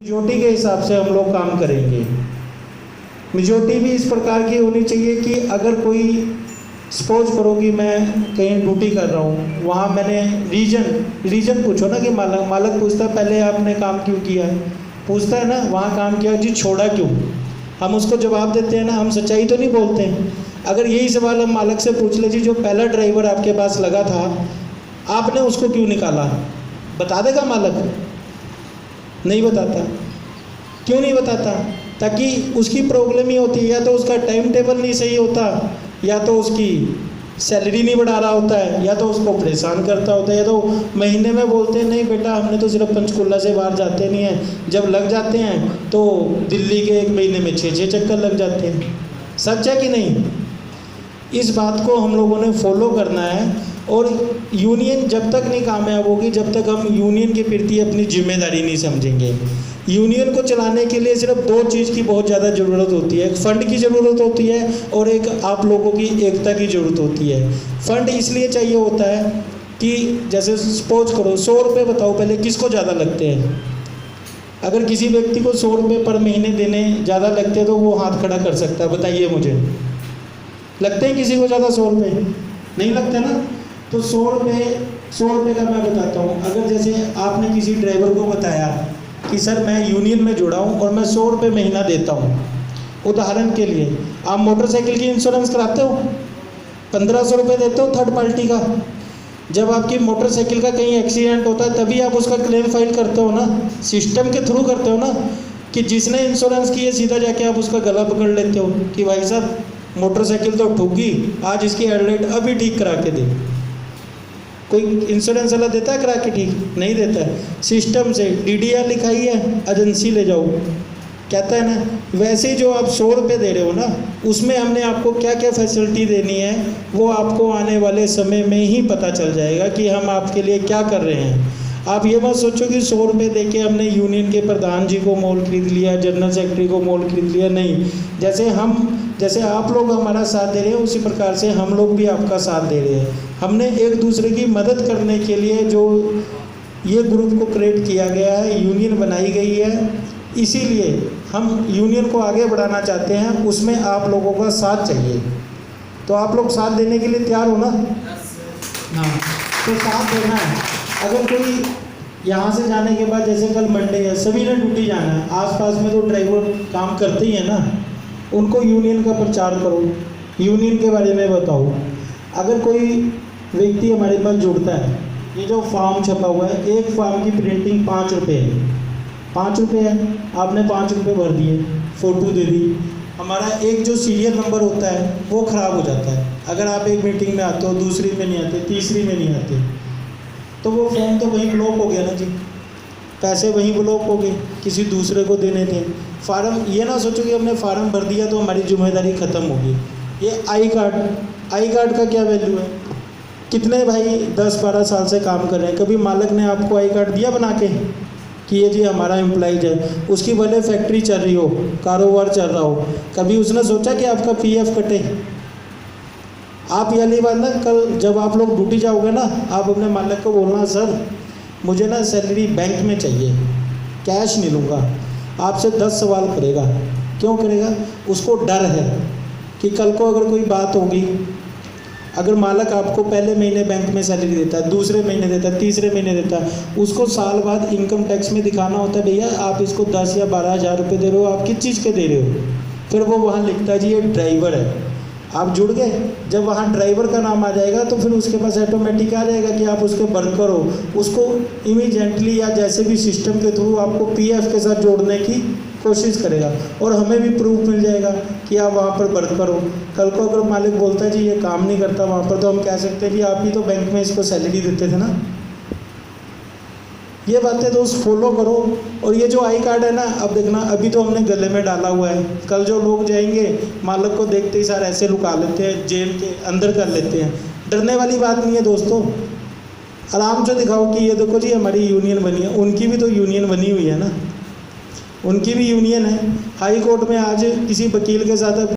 Majority के हिसाब से हम लोग काम करेंगे। मेजोरिटी भी इस प्रकार की होनी चाहिए कि अगर कोई सपोज करो कि मैं कहीं ड्यूटी कर रहा हूँ, वहाँ मैंने रीजन पूछो ना कि मालक पूछता है पहले आपने काम क्यों किया है, पूछता है ना वहाँ काम किया जी, छोड़ा क्यों। हम उसको जवाब देते हैं ना, हम सच्चाई तो नहीं बोलते हैं। अगर यही सवाल हम मालक से पूछ ले जी, जो पहला ड्राइवर आपके पास लगा था आपने उसको क्यों निकाला, बता देगा मालक? नहीं बताता। क्यों नहीं बताता? ताकि उसकी प्रॉब्लम ही होती है, या तो उसका टाइम टेबल नहीं सही होता, या तो उसकी सैलरी नहीं बढ़ा रहा होता है, या तो उसको परेशान करता होता है, या तो महीने में बोलते हैं नहीं बेटा हमने तो सिर्फ पंचकुला से बाहर जाते नहीं हैं, जब लग जाते हैं तो दिल्ली के एक महीने में 6 चक्कर लग जाते हैं। सच है कि नहीं? इस बात को हम लोगों ने फॉलो करना है। और यूनियन जब तक नहीं कामयाब होगी जब तक हम यूनियन के प्रति अपनी जिम्मेदारी नहीं समझेंगे। यूनियन को चलाने के लिए सिर्फ 2 चीज़ की बहुत ज़्यादा ज़रूरत होती है, एक फ़ंड की ज़रूरत होती है और एक आप लोगों की एकता की ज़रूरत होती है। फ़ंड इसलिए चाहिए होता है कि जैसे सपोज करो 100 रुपये बताओ पहले किसको ज़्यादा लगते हैं। अगर किसी व्यक्ति को 100 रुपये पर महीने देने ज़्यादा लगते हैं तो वो हाथ खड़ा कर सकता है, बताइए मुझे। लगते हैं किसी को ज़्यादा 100 रुपये? नहीं लगते ना। तो 100 रुपये का मैं बताता हूँ। अगर जैसे आपने किसी ड्राइवर को बताया कि सर मैं यूनियन में जुड़ा हूँ और मैं 100 रुपये महीना देता हूँ, उदाहरण के लिए आप मोटरसाइकिल की इंश्योरेंस कराते हो, 1500 रुपये देते हो थर्ड पार्टी का। जब आपकी मोटरसाइकिल का कहीं एक्सीडेंट होता है तभी आप उसका क्लेम फाइल करते हो ना, सिस्टम के थ्रू करते हो ना, कि जिसने इंश्योरेंस की है सीधा जाके आप उसका गला पकड़ लेते हो कि भाई साहब मोटरसाइकिल तो ठुकी, आज इसकी हेडलाइट अभी ठीक करा के दे। कोई इंश्योरेंस वाला देता है करा के ठीक? नहीं देता है। सिस्टम से DDR लिखाई है, एजेंसी ले जाओ, कहता है ना। वैसे ही जो आप 100 रुपये दे रहे हो ना, उसमें हमने आपको क्या क्या फैसिलिटी देनी है वो आपको आने वाले समय में ही पता चल जाएगा कि हम आपके लिए क्या कर रहे हैं। आप ये मत सोचो कि 100 रुपये दे के हमने यूनियन के प्रधान जी को मॉल खरीद लिया, जनरल सेक्रेटरी को मॉल खरीद लिया। नहीं, जैसे आप लोग हमारा साथ दे रहे हैं उसी प्रकार से हम लोग भी आपका साथ दे रहे हैं। हमने एक दूसरे की मदद करने के लिए जो ये ग्रुप को क्रिएट किया गया है, यूनियन बनाई गई है, इसीलिए हम यूनियन को आगे बढ़ाना चाहते हैं। उसमें आप लोगों का साथ चाहिए, तो आप लोग साथ देने के लिए तैयार हो ना? हाँ, तो साथ देना है। अगर कोई यहाँ से जाने के बाद जैसे कल मंडे है, सभी ने ड्यूटी जाना है, आसपास में तो ड्राइवर काम करते ही हैं ना, उनको यूनियन का प्रचार करो, यूनियन के बारे में बताओ। अगर कोई व्यक्ति हमारे पास जुड़ता है, ये जो फॉर्म छपा हुआ है, एक फॉर्म की प्रिंटिंग 5 रुपये है। 5 रुपये है, आपने 5 रुपये भर दिए, फ़ोटो दे दी, हमारा एक जो सीरियल नंबर होता है वो ख़राब हो जाता है। अगर आप एक मीटिंग में आते हो, दूसरी में नहीं आते, तीसरी में नहीं आते, तो वो फॉर्म तो वहीं ब्लॉक हो गया ना जी, पैसे वहीं ब्लॉक हो गए, किसी दूसरे को देने थे। फार्म ये ना सोचो कि हमने फार्म भर दिया तो हमारी जिम्मेदारी ख़त्म होगी। ये आई कार्ड का क्या वैल्यू है? कितने भाई 10-12 साल से काम कर रहे हैं, कभी मालिक ने आपको आई कार्ड दिया बना के कि ये जी हमारा एम्प्लॉइज है? उसकी भले फैक्ट्री चल रही हो, कारोबार चल रहा हो, कभी उसने सोचा कि आपका PF कटे? आप ये वाली बात ना, कल जब आप लोग ड्यूटी जाओगे ना, आप अपने मालिक को बोलना सर मुझे ना सैलरी बैंक में चाहिए, कैश नहीं लूँगा। आपसे 10 सवाल करेगा। क्यों करेगा? उसको डर है कि कल को अगर कोई बात होगी, अगर मालिक आपको पहले महीने बैंक में सैलरी देता है, दूसरे महीने देता है, तीसरे महीने देता है, उसको साल बाद इनकम टैक्स में दिखाना होता है भैया आप इसको 10 या 12 हज़ार रुपये दे रहे हो, आप किस चीज़ के दे रहे हो? फिर वो वहाँ लिखता है जी ये ड्राइवर है। आप जुड़ गए, जब वहाँ ड्राइवर का नाम आ जाएगा तो फिर उसके पास ऑटोमेटिक आ जाएगा कि आप उसके वर्कर हो। उसको इमीडिएटली या जैसे भी सिस्टम के थ्रू आपको PF के साथ जोड़ने की कोशिश करेगा, और हमें भी प्रूफ मिल जाएगा कि आप वहाँ पर वर्कर हो। कल को अगर मालिक बोलता है जी ये काम नहीं करता वहाँ पर, तो हम कह सकते हैं जी आप ही तो बैंक में इसको सैलरी देते थे ना। ये बातें दोस्त फॉलो करो। और ये जो आई कार्ड है ना, अब देखना अभी तो हमने गले में डाला हुआ है, कल जो लोग जाएंगे मालिक को देखते ही सारे ऐसे लुका लेते हैं, जेल के अंदर कर लेते हैं। डरने वाली बात नहीं है दोस्तों, आराम से दिखाओ कि ये देखो जी हमारी यूनियन बनी है। उनकी भी तो यूनियन बनी हुई है ना, उनकी भी यूनियन है। हाई कोर्ट में आज किसी वकील के साथ